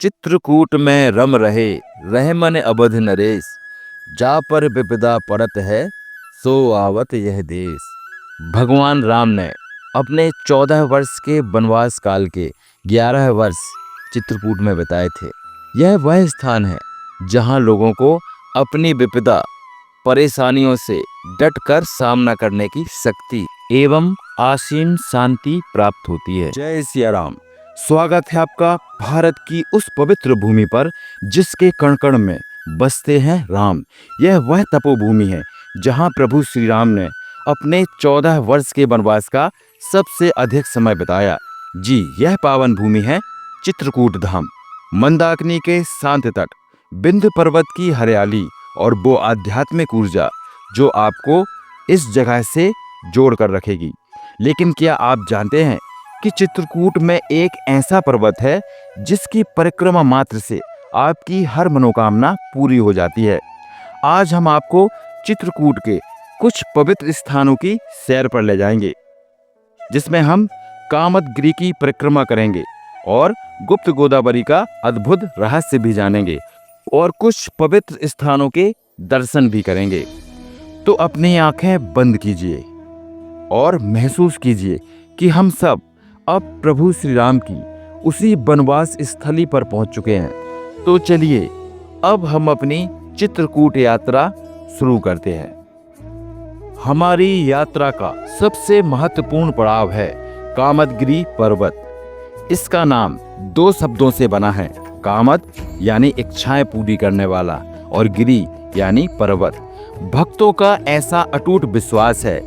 चित्रकूट में रम रहे, रह मन अवध नरेश। जा पर विपदा पड़त है, सो आवत यह देश। भगवान राम ने अपने 14 वर्ष के वनवास काल के 11 वर्ष चित्रकूट में बिताए थे। यह वह स्थान है जहां लोगों को अपनी विपदा परेशानियों से डटकर सामना करने की शक्ति एवं असीम शांति प्राप्त होती है। जय सिया राम। स्वागत है आपका भारत की उस पवित्र भूमि पर जिसके कण कण में बसते हैं राम। यह वह तपोभूमि है जहां प्रभु श्री राम ने अपने 14 वर्ष के वनवास का सबसे अधिक समय बिताया। जी, यह पावन भूमि है चित्रकूट धाम। मंदाकिनी के शांत तट, विंध्य पर्वत की हरियाली और वो आध्यात्मिक ऊर्जा जो आपको इस जगह से जोड़ कर रखेगी। लेकिन क्या आप जानते हैं कि चित्रकूट में एक ऐसा पर्वत है जिसकी परिक्रमा मात्र से आपकी हर मनोकामना पूरी हो जाती है। आज हम आपको चित्रकूट के कुछ पवित्र स्थानों की सैर पर ले जाएंगे, जिसमें हम कामदगिरी की परिक्रमा करेंगे और गुप्त गोदावरी का अद्भुत रहस्य भी जानेंगे और कुछ पवित्र स्थानों के दर्शन भी करेंगे। तो अपनी आंखें बंद कीजिए और महसूस कीजिए कि हम सब अब प्रभु श्री राम की उसी वनवास स्थली पर पहुंच चुके हैं। तो चलिए अब हम अपनी चित्रकूट यात्रा शुरू करते हैं। हमारी यात्रा का सबसे महत्वपूर्ण पड़ाव है कामदगिरी पर्वत। इसका नाम 2 शब्दों से बना है। कामद यानी इच्छाएं पूरी करने वाला और गिरी यानी पर्वत। भक्तों का ऐसा अटूट विश्वास है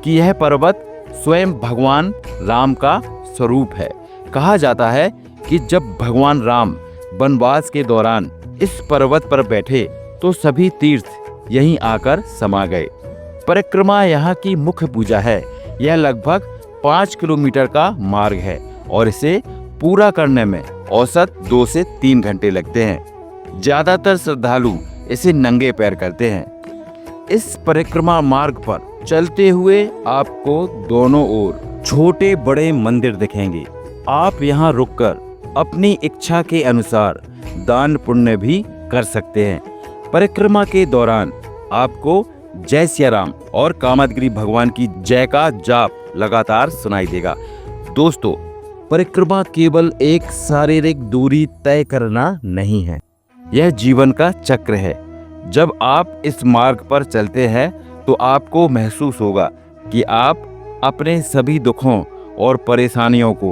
कि यह पर्वत स्वयं भगवान राम का स्वरूप है। कहा जाता है कि जब भगवान राम वनवास के दौरान इस पर्वत पर बैठे तो सभी तीर्थ यहीं आकर समा गए। परिक्रमा यहाँ की मुख्य पूजा है। यह लगभग 5 किलोमीटर का मार्ग है और इसे पूरा करने में औसत 2 से 3 घंटे लगते हैं। ज्यादातर श्रद्धालु इसे नंगे पैर करते हैं। इस परिक्रमा मार्ग पर चलते हुए आपको दोनों ओर छोटे बड़े मंदिर दिखेंगे। आप यहाँ रुककर अपनी इच्छा के अनुसार दान पुण्य भी कर सकते हैं। परिक्रमा के दौरान आपको जय सिया राम और कामदगिरी भगवान की जय का जाप लगातार सुनाई देगा। दोस्तों, परिक्रमा केवल एक शारीरिक दूरी तय करना नहीं है, यह जीवन का चक्र है। जब आप इस मार्ग पर चलते हैं तो आपको महसूस होगा कि आप अपने सभी दुखों और परेशानियों को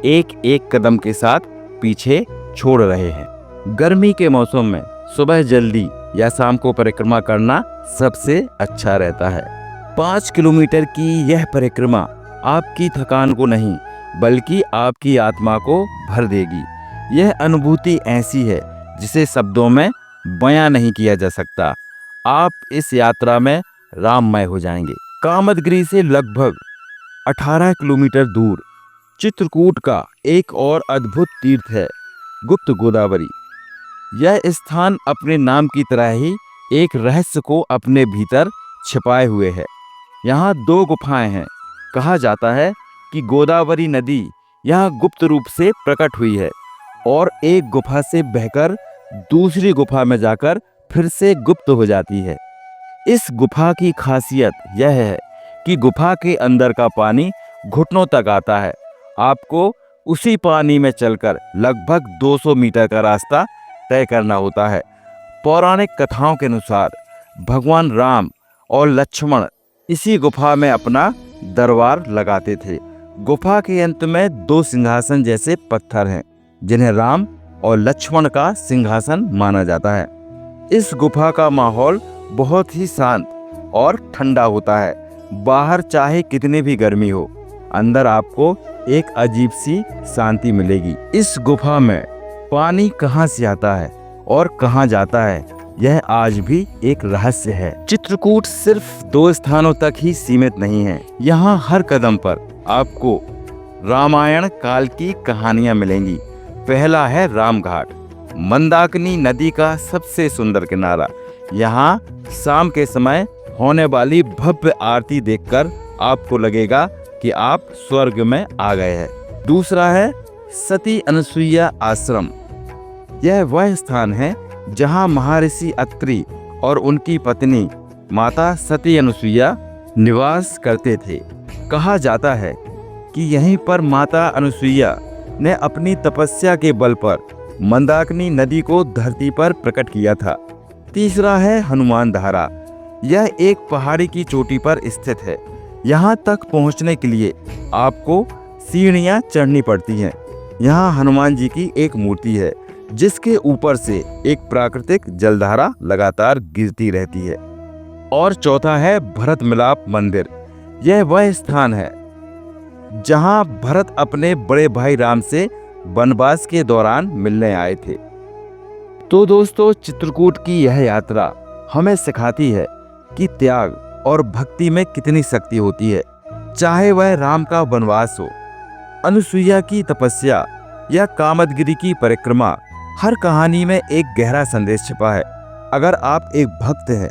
एक एक कदम के साथ पीछे छोड़ रहे हैं। गर्मी के मौसम में सुबह जल्दी या शाम को परिक्रमा करना सबसे अच्छा रहता है। 5 किलोमीटर की यह परिक्रमा आपकी थकान को नहीं बल्कि आपकी आत्मा को भर देगी। यह अनुभूति ऐसी है जिसे शब्दों में बयां नहीं किया जा सकता। आप इस यात्रा में राममय हो जाएंगे। कामदगिरी से लगभग 18 किलोमीटर दूर चित्रकूट का एक और अद्भुत तीर्थ है गुप्त गोदावरी। यह स्थान अपने नाम की तरह ही एक रहस्य को अपने भीतर छिपाए हुए है। यहाँ 2 गुफाएं हैं। कहा जाता है कि गोदावरी नदी यहाँ गुप्त रूप से प्रकट हुई है और एक गुफा से बहकर दूसरी गुफा में जाकर फिर से गुप्त हो जाती है। इस गुफा की खासियत यह है कि गुफा के अंदर का पानी घुटनों तक आता है। आपको उसी पानी में चलकर लगभग 200 मीटर का रास्ता तय करना होता है। पौराणिक कथाओं के अनुसार भगवान राम और लक्ष्मण इसी गुफा में अपना दरबार लगाते थे। गुफा के अंत में 2 सिंहासन जैसे पत्थर हैं जिन्हें राम और लक्ष्मण का सिंहासन माना जाता है। इस गुफा का माहौल बहुत ही शांत और ठंडा होता है। बाहर चाहे कितनी भी गर्मी हो, अंदर आपको एक अजीब सी शांति मिलेगी। इस गुफा में पानी कहाँ से आता है और कहाँ जाता है, यह आज भी एक रहस्य है। चित्रकूट सिर्फ 2 स्थानों तक ही सीमित नहीं है। यहाँ हर कदम पर आपको रामायण काल की कहानियां मिलेंगी। पहला है रामघाट, मंदाकिनी नदी का सबसे सुंदर किनारा। यहाँ शाम के समय होने वाली भव्य आरती देखकर आपको लगेगा कि आप स्वर्ग में आ गए हैं। दूसरा है सती अनसुईया आश्रम। यह वह स्थान है जहां महर्षि अत्रि और उनकी पत्नी माता सती अनुसुईया निवास करते थे। कहा जाता है कि यहीं पर माता अनुसुईया ने अपनी तपस्या के बल पर मंदाकिनी नदी को धरती पर प्रकट किया था। तीसरा है हनुमान धारा। यह एक पहाड़ी की चोटी पर स्थित है। यहाँ तक पहुँचने के लिए आपको सीढ़ियाँ चढ़नी पड़ती हैं। यहाँ हनुमान जी की एक मूर्ति है जिसके ऊपर से एक प्राकृतिक जलधारा लगातार गिरती रहती है। और चौथा है भरत मिलाप मंदिर। यह वह स्थान है जहां भरत अपने बड़े भाई राम से वनवास के दौरान मिलने आए थे। तो दोस्तों, चित्रकूट की यह यात्रा हमें सिखाती है कि त्याग और भक्ति में कितनी शक्ति होती है। चाहे वह राम का वनवास हो, अनुसुईया की तपस्या या कामदगिरि की परिक्रमा, हर कहानी में एक गहरा संदेश छिपा है। अगर आप एक भक्त हैं,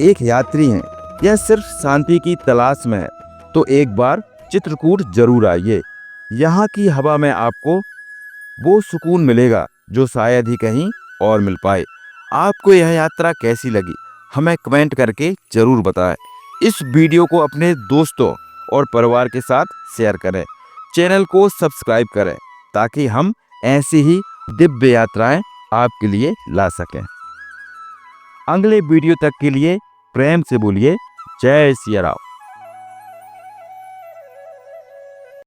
एक यात्री हैं या सिर्फ शांति की तलाश में हैं, तो एक बार चित्रकूट जरूर आइए। यहाँ की हवा में आपको वो सुकून मिलेगा जो शायद ही कहीं और मिल पाए। आपको यह यात्रा कैसी लगी, हमें कमेंट करके जरूर बताएं। इस वीडियो को अपने दोस्तों और परिवार के साथ शेयर करें। चैनल को सब्सक्राइब करें ताकि हम ऐसी ही दिव्य यात्राएं आपके लिए ला सकें। अगले वीडियो तक के लिए प्रेम से बोलिए जय सिया राम।